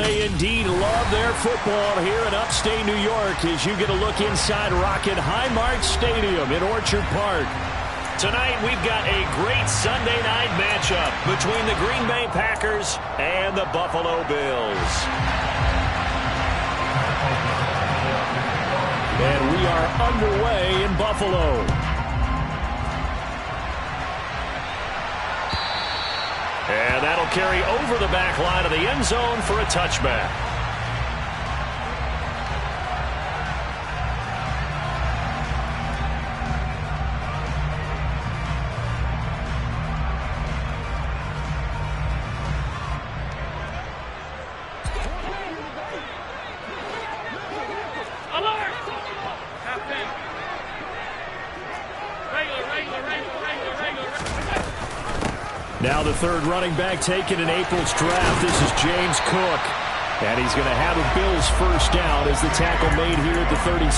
they indeed love their football here in upstate New York as you get a look inside Rocket Highmark Stadium in Orchard Park. Tonight, we've got a great Sunday night matchup between the Green Bay Packers and the Buffalo Bills. And we are underway in Buffalo. And that'll carry over the back line of the end zone for a touchback. Now the third running back taken in April's draft. This is James Cook. And he's going to have a Bills first down as the tackle made here at the 36.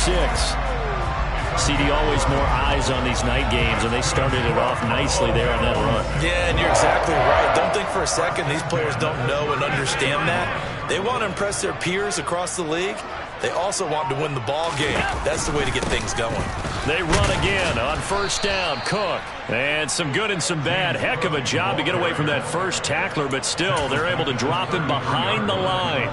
CD, always more eyes on these night games, and they started it off nicely there on that run. Yeah, and you're exactly right. Don't think for a second these players don't know and understand that. They want to impress their peers across the league. They also want to win the ball game. That's the way to get things going. They run again on first down. Cook. And some good and some bad. Heck of a job to get away from that first tackler, but still they're able to drop him behind the line.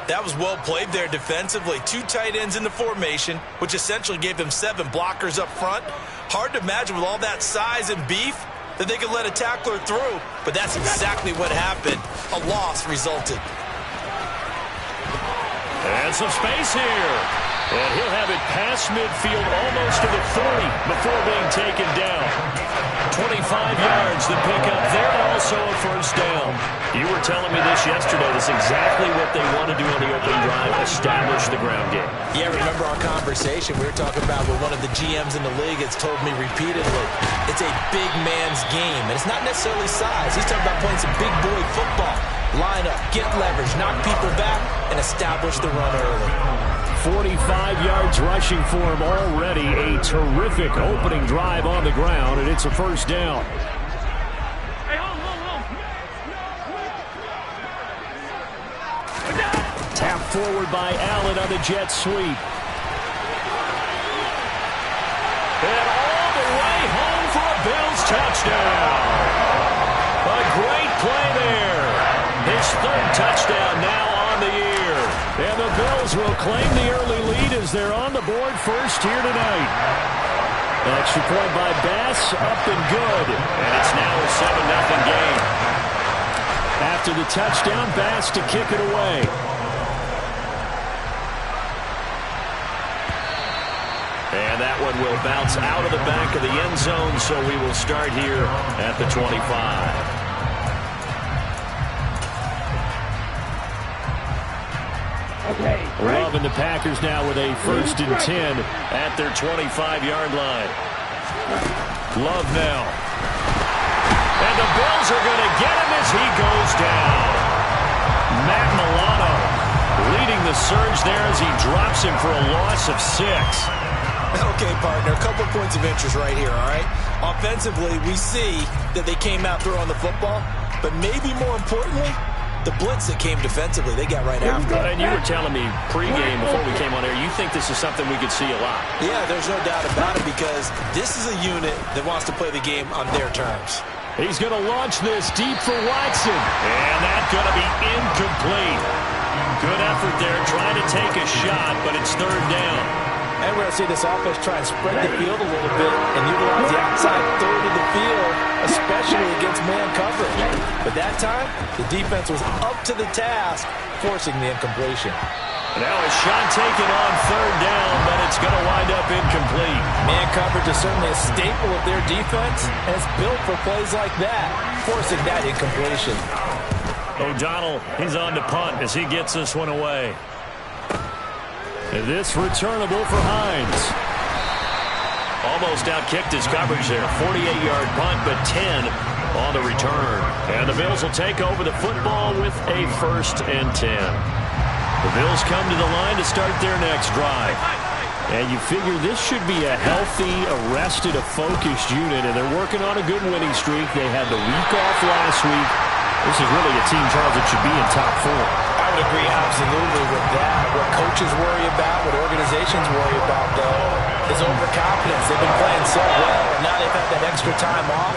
That was well played there defensively. Two tight ends in the formation, which essentially gave them 7 blockers up front. Hard to imagine with all that size and beef that they could let a tackler through, but that's exactly what happened. A loss resulted. And some space here. And he'll have it past midfield almost to the 40 before being taken down. 25 yards to pick up there, and also a first down. You were telling me this yesterday. This is exactly what they want to do on the opening drive, establish the ground game. Yeah, remember our conversation we were talking about with one of the GMs in the league that's told me repeatedly, it's a big man's game, and it's not necessarily size. He's talking about playing some big boy football. Line up, get leverage, knock people back, and establish the run early. 45 yards rushing for him already. A terrific opening drive on the ground, and it's a first down. Tap forward by Allen on the jet sweep. And all the way home for a Bills touchdown. A great play there. His third touchdown now on the year. And the Bills will claim the early lead as they're on the board first here tonight. Extra point by Bass, up and good. And it's now a 7-0 game. After the touchdown, Bass to kick it away. And that one will bounce out of the back of the end zone, so we will start here at the 25. Love and the Packers now with a 1st and 10 at their 25-yard line. Love now. And the Bills are going to get him as he goes down. Matt Milano leading the surge there as he drops him for a loss of 6. Okay, partner, a couple points of interest right here, all right? Offensively, we see that they came out throwing the football, but maybe more importantly, the blitz that came defensively, they got right after it. And you were telling me pregame before we came on air, you think this is something we could see a lot. Yeah, there's no doubt about it because this is a unit that wants to play the game on their terms. He's going to launch this deep for Watson. And that's going to be incomplete. Good effort there trying to take a shot, but it's 3rd down. And we're going to see this offense try and spread the field a little bit and utilize the outside third of the field, especially against man coverage. But that time, the defense was up to the task, forcing the incompletion. Now a shot taken on 3rd down, but it's going to wind up incomplete. Man coverage is certainly a staple of their defense, and it's built for plays like that, forcing that incompletion. O'Donnell, he's on to punt as he gets this one away. And this returnable for Hines. Almost outkicked his coverage there. 48-yard punt, but 10 on the return. And the Bills will take over the football with a 1st and 10. The Bills come to the line to start their next drive. And you figure this should be a healthy, arrested, a focused unit, and they're working on a good winning streak. They had the week off last week. This is really a team, Charles, that should be in top 4. would agree absolutely with that. What coaches worry about, what organizations worry about, though, is overconfidence. They've been playing so well, and now they've had that extra time off.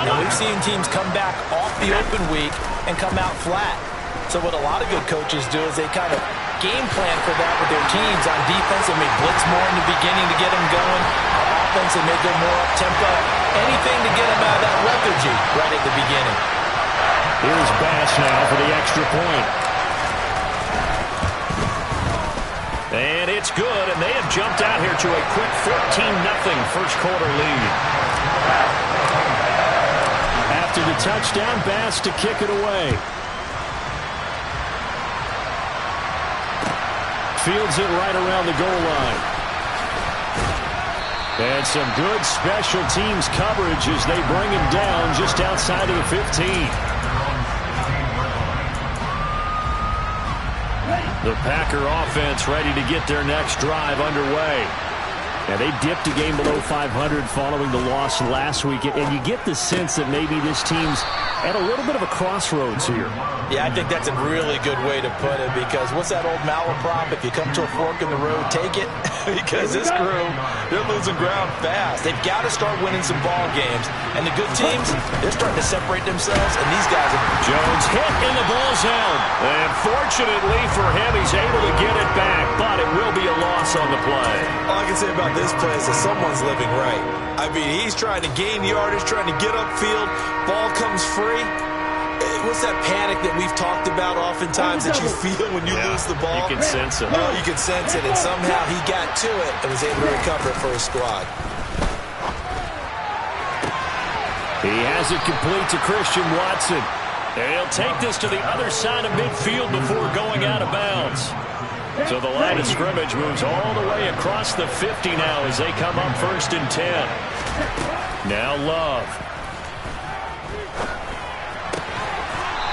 And we've seen teams come back off the open week and come out flat. So what a lot of good coaches do is they kind of game plan for that with their teams. On defense, they may blitz more in the beginning to get them going. On offense, they may go more up-tempo. Anything to get them out of that lethargy right at the beginning. Here's Bass now for the extra point. And it's good, and they have jumped out here to a quick 14-0 first quarter lead. After the touchdown, Bass to kick it away. Fields it right around the goal line. And some good special teams coverage as they bring him down just outside of the 15. The Packer offense ready to get their next drive underway. And they dipped a game below 500 following the loss last week. And you get the sense that maybe this team's at a little bit of a crossroads here. Yeah, I think that's a really good way to put it, because what's that old malaprop? If you come to a fork in the road, take it. Because this crew, they're losing ground fast. They've got to start winning some ball games. And the good teams, they're starting to separate themselves, and these guys are... Jones hit, and the ball's out. And fortunately for him, he's able to get it back, but it will be a loss on the play. All I can say about this play is that someone's living right. I mean, he's trying to gain yardage, trying to get upfield. Ball comes free. What's that panic that we've talked about oftentimes that you feel when you lose the ball? You can sense it. Oh, you can sense it, and somehow he got to it and was able to recover it for his squad. He has it complete to Christian Watson. And he'll take this to the other side of midfield before going out of bounds. So the line of scrimmage moves all the way across the 50 now as they come up 1st and 10. Now Love.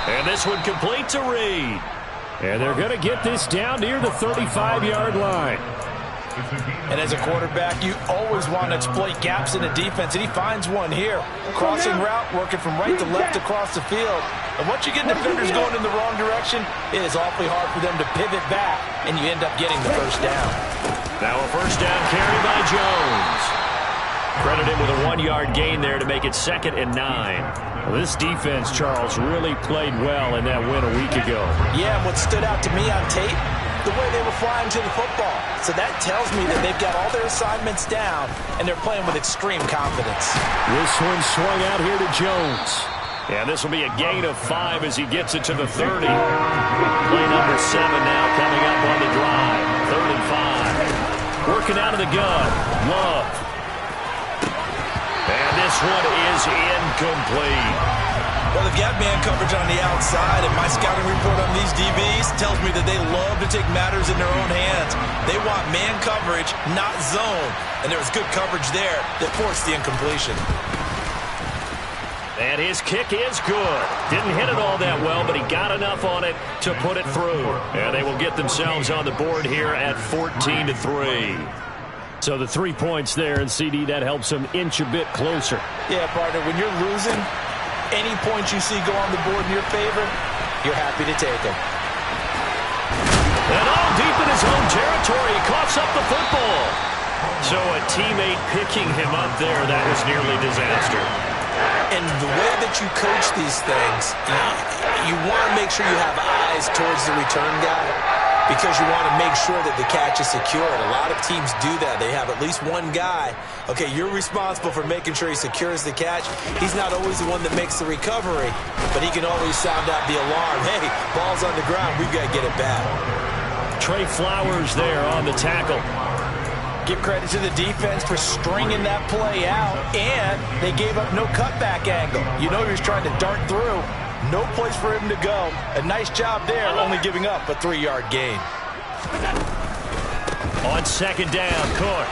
And this one complete to Reed. And they're going to get this down near the 35-yard line. And as a quarterback, you always want to exploit gaps in the defense, and he finds one here. Crossing route, working from right to left across the field. And once you get defenders going in the wrong direction, it is awfully hard for them to pivot back, and you end up getting the first down. Now a first down carry by Jones. Credit him with a 1-yard gain there to make it 2nd and 9. Well, this defense, Charles, really played well in that win a week ago. Yeah, and what stood out to me on tape, the way they were flying to the football. So that tells me that they've got all their assignments down, and they're playing with extreme confidence. This one swung out here to Jones. And this will be a gain of 5 as he gets it to the 30. Play number 7 now coming up on the drive. 3rd and 5. Working out of the gun. Love. And this one is incomplete. Well, they've got man coverage on the outside, and my scouting report on these DBs tells me that they love to take matters in their own hands. They want man coverage, not zone. And there was good coverage there that forced the incompletion. And his kick is good. Didn't hit it all that well, but he got enough on it to put it through. And they will get themselves on the board here at 14-3. So the 3 points there, and CD, that helps them inch a bit closer. Yeah, partner, when you're losing, any points you see go on the board in your favor, you're happy to take them. And all deep in his own territory, he coughs up the football. So a teammate picking him up there, that was nearly disaster. And the way that you coach these things, you want to make sure you have eyes towards the return guy, because you want to make sure that the catch is secured. A lot of teams do that. They have at least one guy. Okay, you're responsible for making sure he secures the catch. He's not always the one that makes the recovery, but he can always sound out the alarm. Hey, ball's on the ground. We've got to get it back. Trey Flowers there on the tackle. Give credit to the defense for stringing that play out, and they gave up no cutback angle. You know he was trying to dart through. No place for him to go. A nice job there, only giving up a 3-yard gain. On 2nd down, Cook.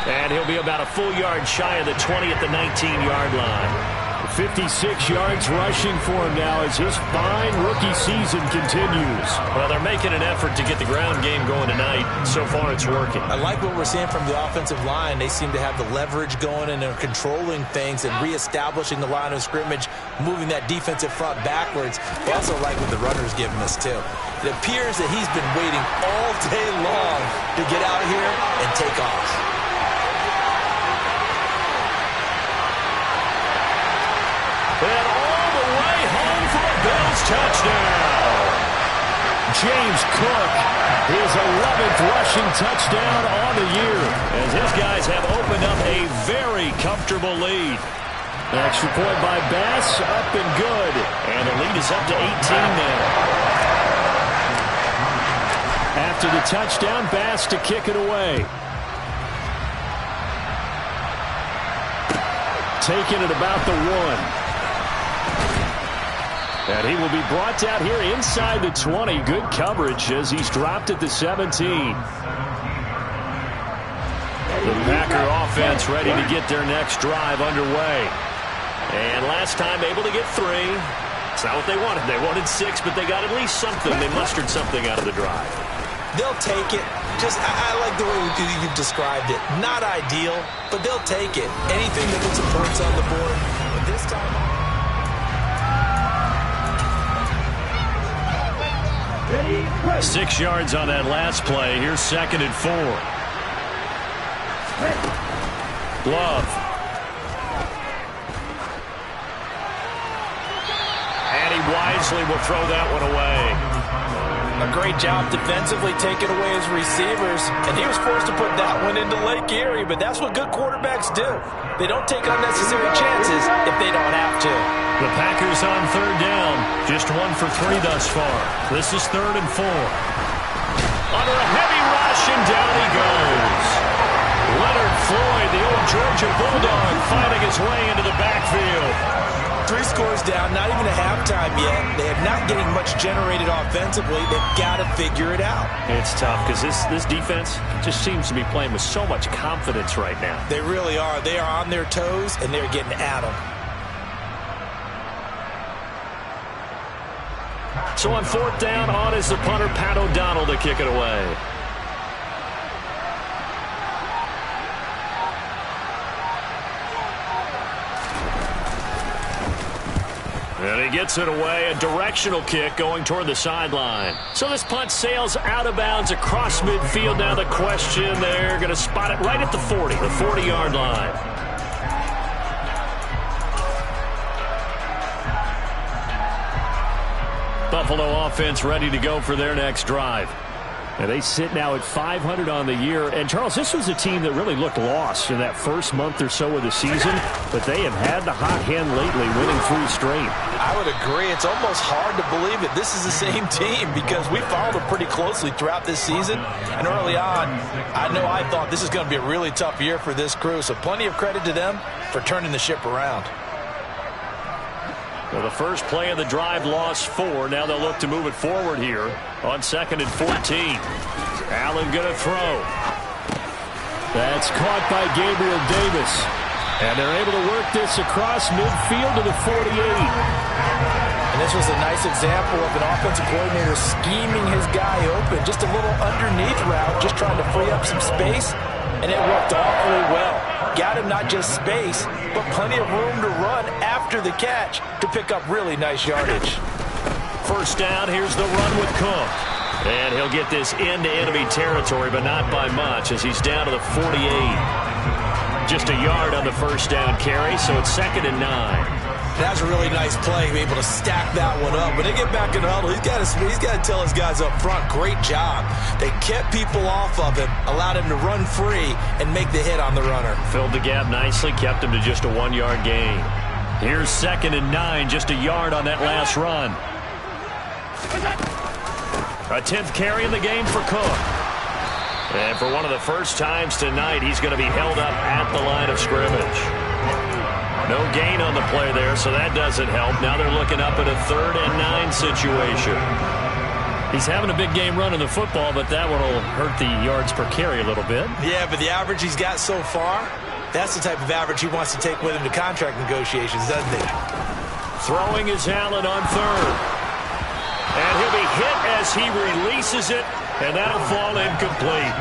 And he'll be about a full yard shy of the 20 at the 19-yard line. 56 yards rushing for him now as his fine rookie season continues. Well, they're making an effort to get the ground game going tonight. So far, it's working. I like what we're seeing from the offensive line. They seem to have the leverage going, and they're controlling things and reestablishing the line of scrimmage, moving that defensive front backwards. I also like what the runner's giving us, too. It appears that he's been waiting all day long to get out here and take off. And all the way home for a Bills touchdown. James Cook, his 11th rushing touchdown on the year, as his guys have opened up a very comfortable lead. Extra point by Bass, up and good. And the lead is up to 18 now. After the touchdown, Bass to kick it away. Taking it about the 1. And he will be brought down here inside the 20. Good coverage as he's dropped at the 17. The Packer offense ready to get their next drive underway. And last time able to get 3. It's not what they wanted. They wanted 6, but they got at least something. They mustered something out of the drive. They'll take it. I like the way you've described it. Not ideal, but they'll take it. Anything that puts some points on the board. But this time... 6 yards on that last play. Here's 2nd and 4. Love. And he wisely will throw that one away. A great job defensively taking away his receivers, and he was forced to put that one into Lake Erie, but that's what good quarterbacks do. They don't take unnecessary chances if they don't have to. The Packers on 3rd down, just 1 for 3 thus far. This is 3rd and 4. Under a heavy rush, and down he goes. Leonard Floyd, the old Georgia Bulldog, finding his way into the backfield. 3 scores down, not even a halftime yet. They are not getting much generated offensively. They've got to figure it out. It's tough because this defense just seems to be playing with so much confidence right now. They really are. They are on their toes, and they're getting at them. So on 4th down, on is the punter, Pat O'Donnell, to kick it away. And he gets it away, a directional kick going toward the sideline. So this punt sails out of bounds across midfield. Now the question, they're going to spot it right at the 40, the 40-yard line. Buffalo offense ready to go for their next drive. And they sit now at 500 on the year. And, Charles, this was a team that really looked lost in that first month or so of the season. But they have had the hot hand lately, winning 3 straight. I would agree. It's almost hard to believe that this is the same team because we followed them pretty closely throughout this season. And early on, I thought this is going to be a really tough year for this crew. So plenty of credit to them for turning the ship around. Well, the first play of the drive lost 4. Now they'll look to move it forward here on 2nd and 14. Allen going to throw. That's caught by Gabriel Davis. And they're able to work this across midfield to the 48. And this was a nice example of an offensive coordinator scheming his guy open. Just a little underneath route, just trying to free up some space. And it worked awfully well. Got him not just space, but plenty of room to run after the catch to pick up really nice yardage. First down, here's the run with Cook. And he'll get this into enemy territory, but not by much as he's down to the 48. Just a yard on the first down carry, so it's 2nd and 9. That was a really nice play, be able to stack that one up. When they get back in the huddle, he's got to tell his guys up front, great job. They kept people off of him, allowed him to run free and make the hit on the runner. Filled the gap nicely, kept him to just a 1-yard gain. Here's 2nd and 9, just a yard on that last run. A 10th carry in the game for Cook. And for one of the first times tonight, he's going to be held up at the line of scrimmage. No gain on the play there, so that doesn't help. Now they're looking up at a 3rd and 9 situation. He's having a big game running the football, but that one will hurt the yards per carry a little bit. Yeah, but the average he's got so far, That's the type of average he wants to take with him to contract negotiations, doesn't he? Throwing is Allen on third. And he'll be hit as he releases it, and that'll fall incomplete.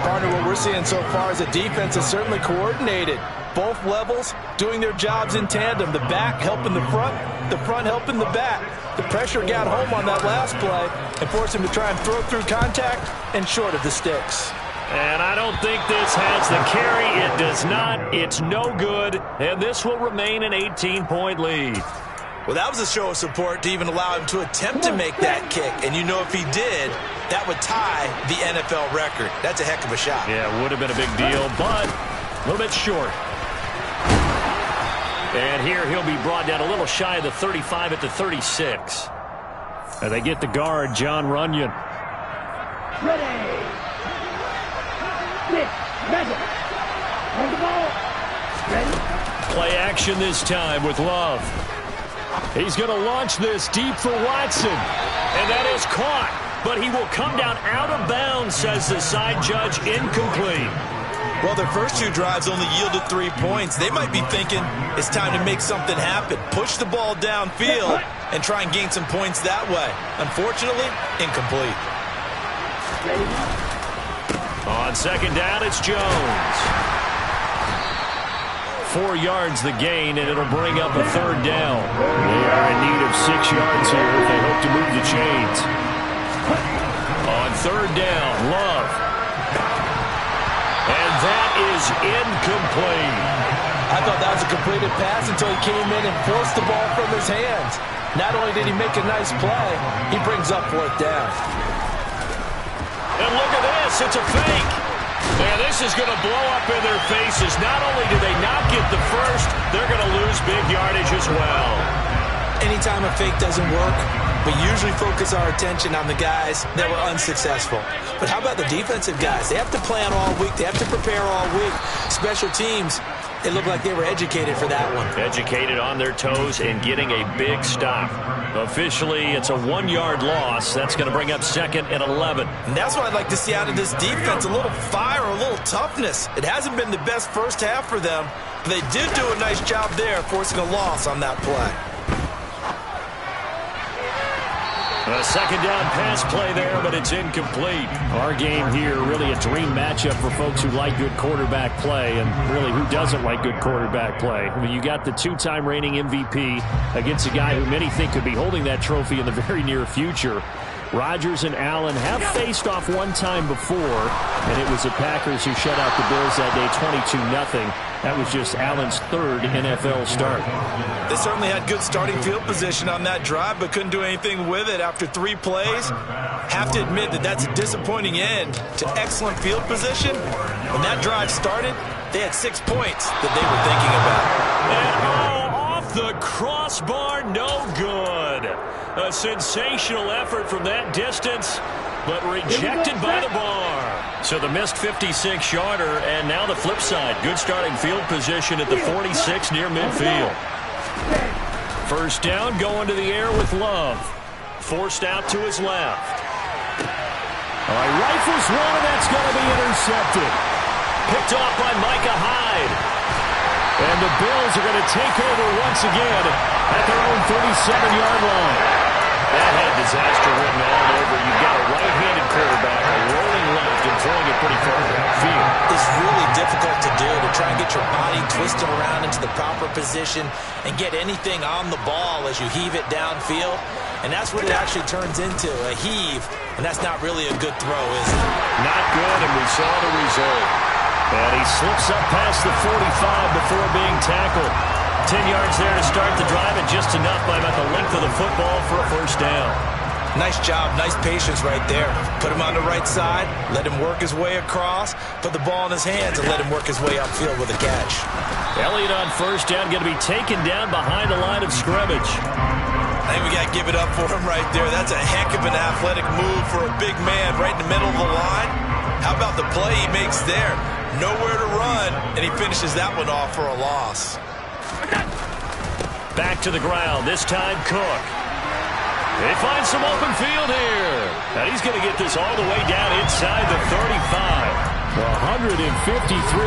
Partner, what we're seeing so far is the defense is certainly coordinated. Both levels doing their jobs in tandem. The back helping the front helping the back. The pressure got home on that last play and forced him to try and throw through contact and short of the sticks. And I don't think this has the carry. It does not. It's no good. And this will remain an 18-point lead. Well, that was a show of support to even allow him to attempt to make that kick. And you know if he did, that would tie the NFL record. That's a heck of a shot. Yeah, it would have been a big deal, but a little bit short. And here he'll be brought down a little shy of the 35 at the 36. And they get the guard, Jon Runyan. Ready. Ready. Hold the ball. Ready. Play action this time with Love. He's going to launch this deep for Watson. And that is caught. But he will come down out of bounds, says the side judge. Incomplete. Well, their first two drives only yielded 3 points. They might be thinking it's time to make something happen. Push the ball downfield and try and gain some points that way. Unfortunately, incomplete. On second down, it's Jones. 4 yards the gain, and it'll bring up a third down. They are in need of 6 yards here if they hope to move the chains. On third down, Love. And that is incomplete. I thought that was a completed pass until he came in and forced the ball from his hands. Not only did he make a nice play, he brings up fourth down. And look at this, it's a fake. Man, this is going to blow up in their faces. Not only do they not get the first, they're going to lose big yardage as well. Anytime a fake doesn't work, we usually focus our attention on the guys that were unsuccessful. But how about the defensive guys? They have to plan all week. They have to prepare all week. Special teams, it looked like they were educated for that one. Educated on their toes and getting a big stop. Officially, it's a 1-yard loss. That's going to bring up second and 11. And that's what I'd like to see out of this defense, a little fire, a little toughness. It hasn't been the best first half for them, but they did do a nice job there forcing a loss on that play. A second down pass play there, but it's incomplete. Our game here, really a dream matchup for folks who like good quarterback play, and really who doesn't like good quarterback play. I mean, you got the 2-time reigning MVP against a guy who many think could be holding that trophy in the very near future. Rodgers and Allen have faced off one time before, and it was the Packers who shut out the Bills that day 22-0. That was just Allen's third NFL start. They certainly had good starting field position on that drive, but couldn't do anything with it after 3 plays. Have to admit that that's a disappointing end to excellent field position. When that drive started, they had 6 points that they were thinking about. And off the crossbar, no good. A sensational effort from that distance, but rejected by the bar. So the missed 56-yarder, and now the flip side. Good starting field position at the 46 near midfield. First down, going to the air with Love. Forced out to his left. All right, rifles one, and that's going to be intercepted. Picked off by Micah Hyde. And the Bills are going to take over once again at their own 37-yard line. That had disaster written all over. You've got a right-handed quarterback, a rolling left, and throwing it pretty far downfield. It's really difficult to do, to try and get your body twisted around into the proper position and get anything on the ball as you heave it downfield. And that's what it actually turns into, a heave. And that's not really a good throw, is it? Not good, and we saw the result. And he slips up past the 45 before being tackled. 10 yards there to start the drive, and just enough by about the length of the football for a first down. Nice job, nice patience right there. Put him on the right side, let him work his way across, put the ball in his hands, and let him work his way upfield with a catch. Elliott on first down, going to be taken down behind the line of scrimmage. I think we got to give it up for him right there. That's a heck of an athletic move for a big man right in the middle of the line. How about the play he makes there? Nowhere to run, and he finishes that one off for a loss. Back to the ground, this time Cook. They find some open field here. And he's going to get this all the way down inside the 35. 153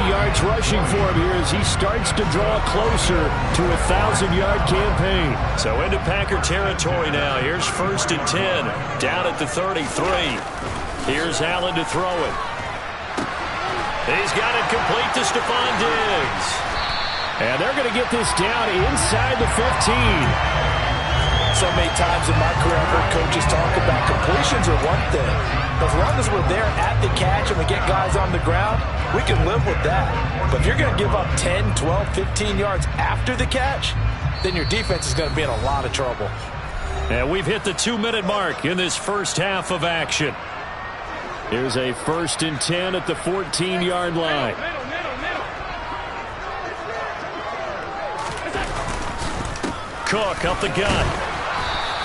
yards rushing for him here as he starts to draw closer to a 1,000-yard campaign. So into Packer territory now. Here's 1st and 10, down at the 33. Here's Allen to throw it. He's got it complete to Stephon Diggs. And they're going to get this down inside the 15. So many times in my career, I've heard coaches talk about completions are one thing. But as long as we're there at the catch and we get guys on the ground, we can live with that. But if you're going to give up 10, 12, 15 yards after the catch, then your defense is going to be in a lot of trouble. And we've hit the 2-minute mark in this first half of action. Here's a 1st and 10 at the 14-yard line. Cook up the gut.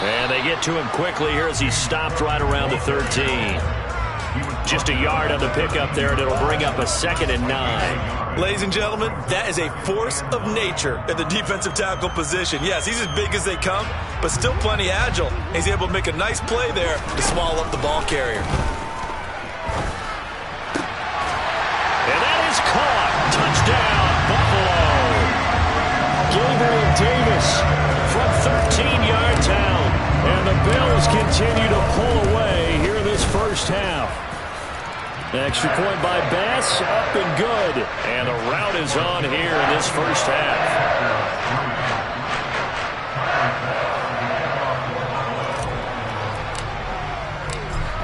And they get to him quickly here as he stopped right around the 13. Just a yard on the pickup there, and it'll bring up a 2nd and 9. Ladies and gentlemen, that is a force of nature at the defensive tackle position. Yes, he's as big as they come, but still plenty agile. He's able to make a nice play there to swallow up the ball carrier. And that is caught. Touchdown, Buffalo. Gabriel Davis from 13 yards out. And the Bills continue to pull away here in this first half. Extra point by Bass, up and good. And the route is on here in this first half.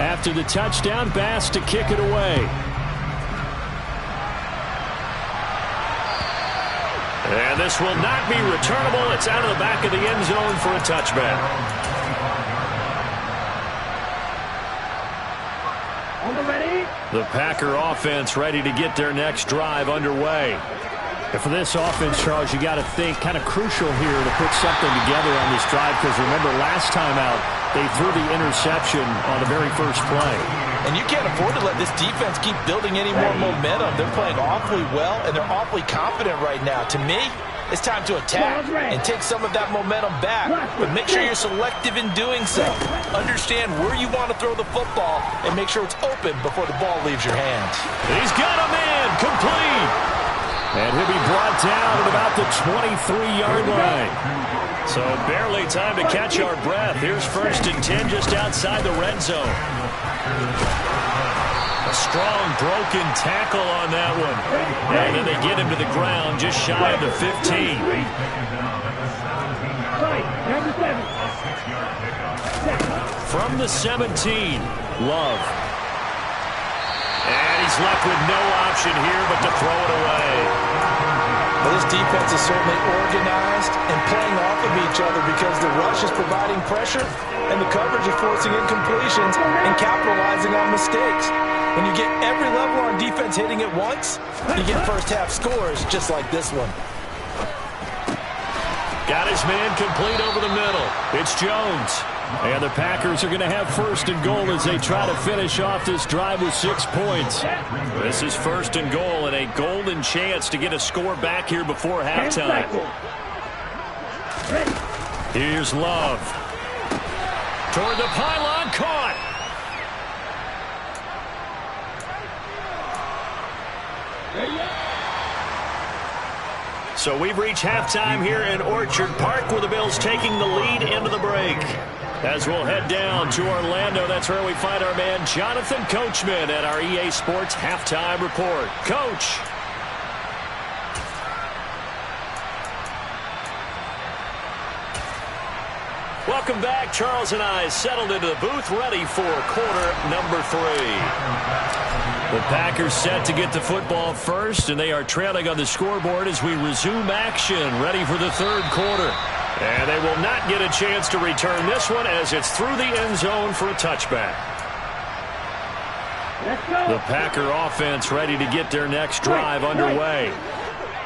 After the touchdown, Bass to kick it away. And this will not be returnable. It's out of the back of the end zone for a touchback. The Packer offense ready to get their next drive underway. And for this offense, Charles, you got to think kind of crucial here to put something together on this drive, because remember last time out they threw the interception on the very first play. And you can't afford to let this defense keep building any more momentum. They're playing awfully well, and they're awfully confident right now. To me, it's time to attack and take some of that momentum back, but make sure you're selective in doing so. Understand where you want to throw the football and make sure it's open before the ball leaves your hands. He's got a man complete. And he'll be brought down at about the 23-yard line. So barely time to catch our breath. Here's 1st and 10 just outside the red zone. A strong broken tackle on that one. And then they get him to the ground just shy of the 15. From the 17, Love. And he's left with no option here but to throw it away. Well, this defense is certainly organized and playing off of each other because the rush is providing pressure and the coverage is forcing incompletions and capitalizing on mistakes. When you get every level on defense hitting at once, you get first half scores just like this one. Got his man complete over the middle. It's Jones. And the Packers are going to have 1st and goal as they try to finish off this drive with 6 points. This is 1st and goal and a golden chance to get a score back here before halftime. Here's Love. Toward the pylon, caught. So we've reached halftime here in Orchard Park with the Bills taking the lead into the break. As we'll head down to Orlando, that's where we find our man Jonathan Coachman at our EA Sports Halftime Report. Coach. Welcome back. Charles and I settled into the booth, ready for quarter number 3. The Packers set to get the football first, and they are trailing on the scoreboard as we resume action, ready for the 3rd quarter. And they will not get a chance to return this one as it's through the end zone for a touchback. The Packer offense ready to get their next drive underway.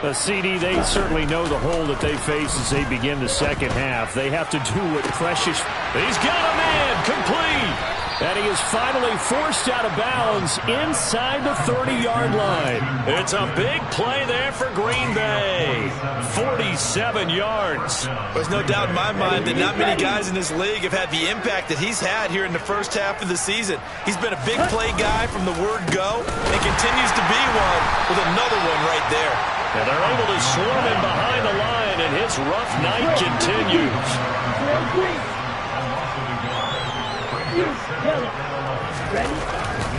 The CD, they certainly know the hole that they face as they begin the second half. They have to do what Precious. He's got a man complete. And he is finally forced out of bounds inside the 30-yard line. It's a big play there for Green Bay. 47 yards. There's no doubt in my mind that not many guys in this league have had the impact that he's had here in the first half of the season. He's been a big play guy from the word go and continues to be one with another one right there. And they're able to swarm him behind the line, and his rough night continues.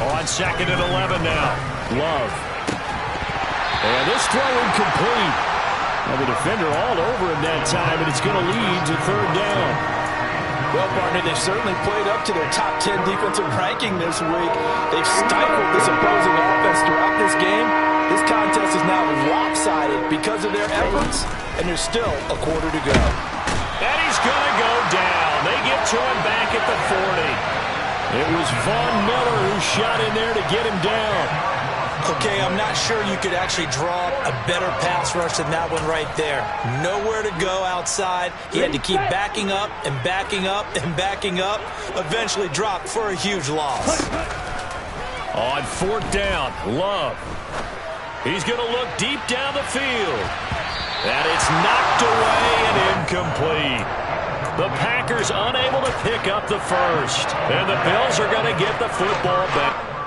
On 2nd and 11 now. Love. And this throw incomplete. Well, the defender all over him that time, and it's going to lead to 3rd down. Well, partner, they've certainly played up to their top 10 defensive ranking this week. They've stifled this opposing offense throughout this game. This contest is now lopsided because of their efforts, and there's still a quarter to go. And he's going to go down. They get to him back at the 40. It was Von Miller who shot in there to get him down. Okay, I'm not sure you could actually draw a better pass rush than that one right there. Nowhere to go outside. He had to keep backing up and backing up and backing up. Eventually dropped for a huge loss. On 4th down, Love. He's going to look deep down the field. And it's knocked away and incomplete. The Packers unable to pick up the first. And the Bills are going to get the football back.